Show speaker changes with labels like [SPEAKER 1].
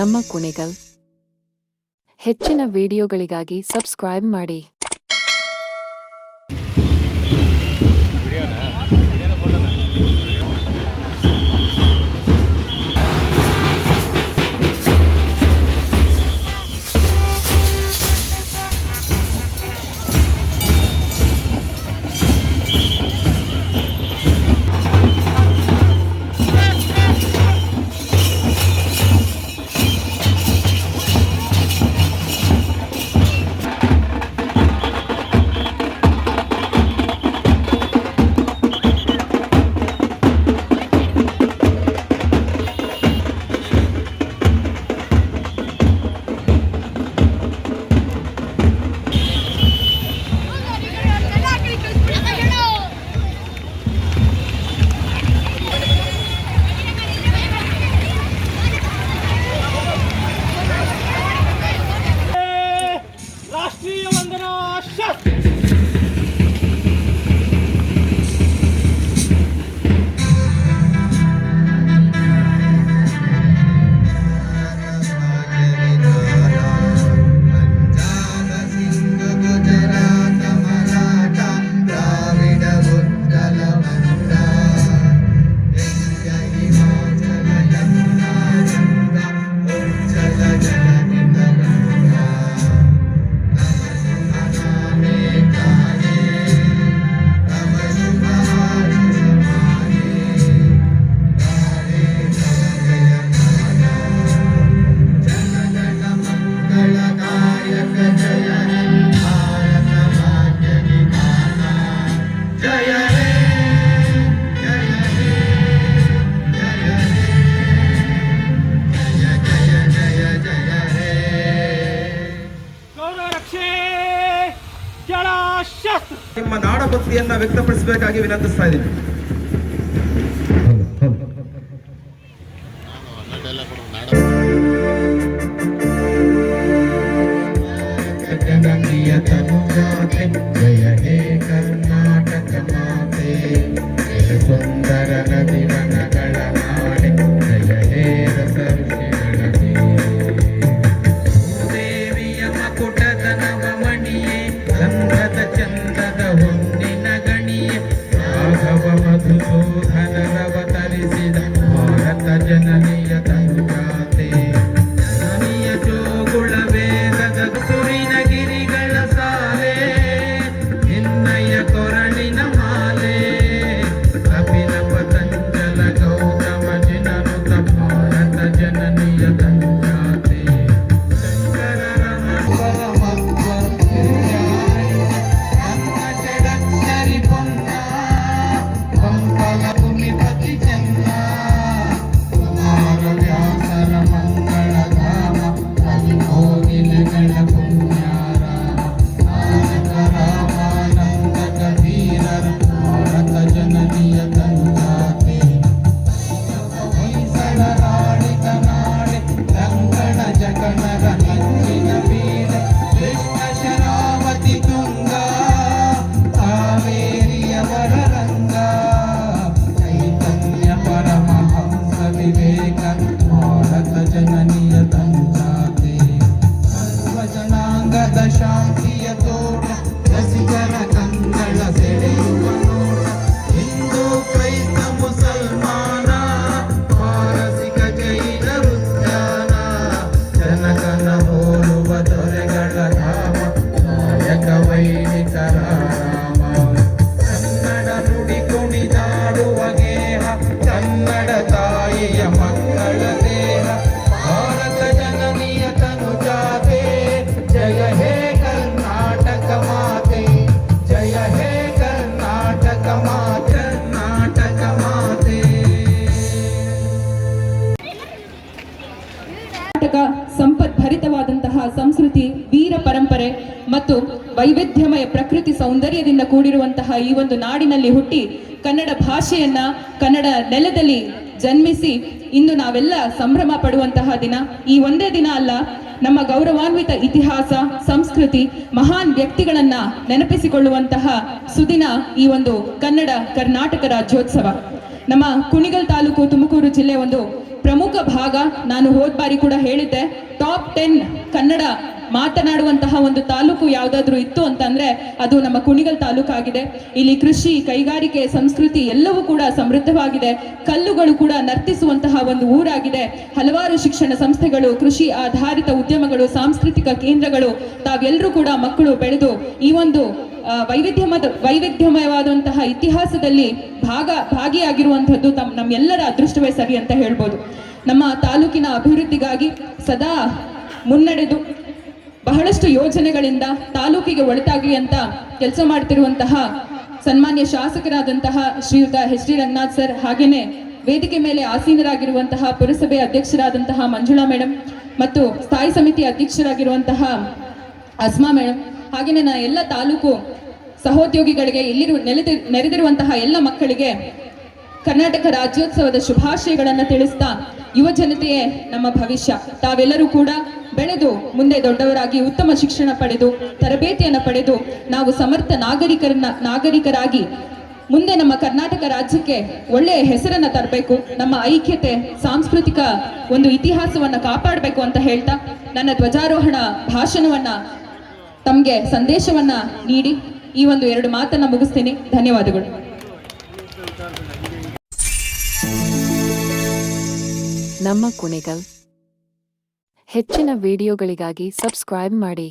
[SPEAKER 1] ನಮ್ಮ ಕುಣಿಗಲ್. ಹೆಚ್ಚಿನ ವಿಡಿಯೋಗಳಿಗಾಗಿ ಸಬ್ಸ್ಕ್ರೈಬ್ ಮಾಡಿ.
[SPEAKER 2] ನಿಮ್ಮ ನಾಡಭಕ್ತಿಯನ್ನ ವ್ಯಕ್ತಪಡಿಸಬೇಕಾಗಿ ವಿನಂತಿಸ್ತಾ ಇದ್ದೀನಿ. ಜಯ ಹೇ ಕರ್ನಾಟಕ ಮಾತೆ, ಸುಂದರ ನದಿ ವನಗಳ ನಾಡೆ, ಜಯ ಹೇ ರಸ ಋಷಿಗಳ ದೇವಿಯ ಮಕುಟದ ನವಮಣಿಯೇ, ಗಂಧದ ಚಂದದ ಹೊನ್ನಿನ ಗಣಿಯೇ, ರಾಘವ ಮಧುಸೂದನರವತರಿಸಿದ ಭಾರತ ಜನನಿಯ ತನುಜಾತೆ, ನನಿಯ ಜೋಗುಳ ವೇಗದ ಸುರಿನ ಗಿರಿಗಳ ಸಾಲೆ, ನಿನ್ನಯ ಕೊರಳಿನ ಮಾಲೆ, ಕಪಿಲ ಪತಂಜಲ ಗೌತಮ ಜಿನನುತ ಭಾರತ ಜನನಿಯ ತನುಜಾತೆ, ಶಂಕರ ಶಾಂತಿಯ ತೋಟ, ರಸಿಕರ ಕಂಗಳ ಸೆಳೆಯುವ ನೋಟ, ಹಿಂದೂ ಕ್ರೈಸ್ತ ಮುಸಲ್ಮಾನ, ಪಾರಸಿಕ ಜೈನ ಉದ್ಯಾನ, ಜನಕನ ಹೋಲುವ ದೊರೆಗಳ ಧಾಮ, ನಾಯಕ ವೈಣಿಕರ ರಾಮ, ಕನ್ನಡ ನುಡಿ ಕುಣಿದಾಡುವ ಗೇಹ, ಕನ್ನಡ ತಾಯಿಯ ಮಕ್ಕಳ ದೇಹ, ಭಾರತ ಜನನಿಯ ತನುಜಾತೆ, ಜಯ ಹೇ ಕರ್ನಾಟಕ ಮಾತೆ, ಜಯ ಹೇ ಕರ್ನಾಟಕ ಮಾತೆ, ಕರ್ನಾಟಕ ಮಾತೆ.
[SPEAKER 3] ಕರ್ನಾಟಕ ಸಂಪದ್ಭರಿತವಾದಂತಹ ಸಂಸ್ಕೃತಿ, ವೀರ ಪರಂಪರೆ ಮತ್ತು ವೈವಿಧ್ಯಮಯ ಪ್ರಕೃತಿ ಸೌಂದರ್ಯದಿಂದ ಕೂಡಿರುವಂತಹ ಈ ಒಂದು ನಾಡಿನಲ್ಲಿ ಹುಟ್ಟಿ ಕನ್ನಡ ಭಾಷೆಯನ್ನ ಕನ್ನಡ ನೆಲದಲ್ಲಿ ಜನ್ಮಿಸಿ ಇಂದು ನಾವೆಲ್ಲ ಸಂಭ್ರಮ ಪಡುವಂತಹ ದಿನ. ಈ ಒಂದೇ ದಿನ ಅಲ್ಲ, ನಮ್ಮ ಗೌರವಾನ್ವಿತ ಇತಿಹಾಸ, ಸಂಸ್ಕೃತಿ, ಮಹಾನ್ ವ್ಯಕ್ತಿಗಳನ್ನ ನೆನಪಿಸಿಕೊಳ್ಳುವಂತಹ ಸುದಿನ ಈ ಒಂದು ಕರ್ನಾಟಕ ರಾಜ್ಯೋತ್ಸವ. ನಮ್ಮ ಕುಣಿಗಲ್ ತಾಲೂಕು ತುಮಕೂರು ಜಿಲ್ಲೆ ಒಂದು ಪ್ರಮುಖ ಭಾಗ. ನಾನು ಹೋದ ಬಾರಿ ಕೂಡ ಹೇಳಿದ್ದೆ, ಟಾಪ್ 10 ಕನ್ನಡ ಮಾತನಾಡುವಂತಹ ಒಂದು ತಾಲೂಕು ಯಾವುದಾದ್ರೂ ಇತ್ತು ಅಂತಂದ್ರೆ ಅದು ನಮ್ಮ ಕುಣಿಗಲ್ ತಾಲೂಕಾಗಿದೆ. ಇಲ್ಲಿ ಕೃಷಿ, ಕೈಗಾರಿಕೆ, ಸಂಸ್ಕೃತಿ ಎಲ್ಲವೂ ಕೂಡ ಸಮೃದ್ಧವಾಗಿದೆ. ಕಲ್ಲುಗಳು ಕೂಡ ನರ್ತಿಸುವಂತಹ ಒಂದು ಊರಾಗಿದೆ. ಹಲವಾರು ಶಿಕ್ಷಣ ಸಂಸ್ಥೆಗಳು, ಕೃಷಿ ಆಧಾರಿತ ಉದ್ಯಮಗಳು, ಸಾಂಸ್ಕೃತಿಕ ಕೇಂದ್ರಗಳು, ತಾವೆಲ್ಲರೂ ಕೂಡ ಮಕ್ಕಳು ಬೆಳೆದು ಈ ಒಂದು ವೈವಿಧ್ಯಮಯವಾದಂತಹ ಇತಿಹಾಸದಲ್ಲಿ ಭಾಗಿಯಾಗಿರುವಂತಹದ್ದು ನಮ್ಮೆಲ್ಲರ ಅದೃಷ್ಟವೇ ಸರಿ ಅಂತ ಹೇಳ್ಬೋದು. ನಮ್ಮ ತಾಲೂಕಿನ ಅಭಿವೃದ್ಧಿಗಾಗಿ ಸದಾ ಮುನ್ನಡೆದು ಬಹಳಷ್ಟು ಯೋಜನೆಗಳಿಂದ ತಾಲೂಕಿಗೆ ಒಳಿತಾಗಲಿ ಅಂತ ಕೆಲಸ ಮಾಡ್ತಿರುವಂತಹ ಸನ್ಮಾನ್ಯ ಶಾಸಕರಾದಂತಹ ಶ್ರೀಯುತ ಎಚ್ ಡಿ ರಂಗನಾಥ್ ಸರ್, ಹಾಗೇನೆ ವೇದಿಕೆ ಮೇಲೆ ಆಸೀನರಾಗಿರುವಂತಹ ಪುರಸಭೆ ಅಧ್ಯಕ್ಷರಾದಂತಹ ಮಂಜುಳಾ ಮೇಡಮ್ ಮತ್ತು ಸ್ಥಾಯಿ ಸಮಿತಿ ಅಧ್ಯಕ್ಷರಾಗಿರುವಂತಹ ಅಸ್ಮಾ ಮೇಡಮ್, ಹಾಗೇನೆ ನನ್ನ ಎಲ್ಲ ತಾಲೂಕು ಸಹೋದ್ಯೋಗಿಗಳಿಗೆ, ಇಲ್ಲಿ ನೆರೆದಿರುವಂತಹ ಎಲ್ಲ ಮಕ್ಕಳಿಗೆ ಕರ್ನಾಟಕ ರಾಜ್ಯೋತ್ಸವದ ಶುಭಾಶಯಗಳನ್ನು ತಿಳಿಸ್ತಾ, ಯುವ ಜನತೆಯೇ ನಮ್ಮ ಭವಿಷ್ಯ. ತಾವೆಲ್ಲರೂ ಕೂಡ ಬೆಳೆದು ಮುಂದೆ ದೊಡ್ಡವರಾಗಿ ಉತ್ತಮ ಶಿಕ್ಷಣ ಪಡೆದು ತರಬೇತಿಯನ್ನು ಪಡೆದು ನಾವು ಸಮರ್ಥ ನಾಗರಿಕರಾಗಿ ಮುಂದೆ ನಮ್ಮ ಕರ್ನಾಟಕ ರಾಜ್ಯಕ್ಕೆ ಒಳ್ಳೆಯ ಹೆಸರನ್ನ ತರಬೇಕು. ನಮ್ಮ ಐಕ್ಯತೆ, ಸಾಂಸ್ಕೃತಿಕ ಒಂದು ಇತಿಹಾಸವನ್ನ ಕಾಪಾಡಬೇಕು ಅಂತ ಹೇಳ್ತಾ ನನ್ನ ಧ್ವಜಾರೋಹಣ ಭಾಷಣವನ್ನ ತಮಗೆ ಸಂದೇಶವನ್ನ ನೀಡಿ ಈ ಒಂದು 2 ಮಾತನ್ನ ಮುಗಿಸ್ತೀನಿ. ಧನ್ಯವಾದಗಳು.
[SPEAKER 1] ನಮ್ಮ ಕುಣಿಗಲ್. ಹೆಚ್ಚಿನ ವಿಡಿಯೋಗಳಿಗಾಗಿ ಸಬ್ಸ್ಕ್ರೈಬ್ ಮಾಡಿ.